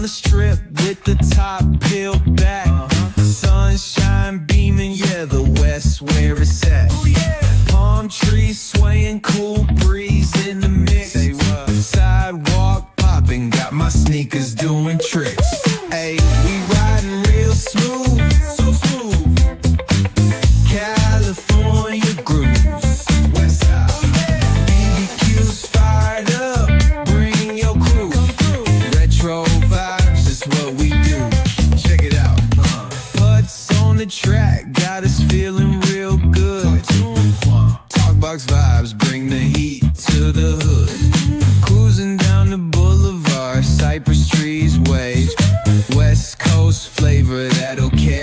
the strip with the top peeled back. Sunshine beaming, yeah, the West where it's at. Palm trees swaying, cool breeze in the mix. Sidewalk popping, got my sneakers doing tricks. Hey, we riding real smooth, so smooth. California grooves, West Side. BBQ's fired up, bring your crew. Retro vibes is what we do. Check it out. Putts on the track, got us feeling real good. Talkbox vibes, bring the heat to the hood. Cruising down the boulevard, cypress trees wave. West Coast flavor that'll carry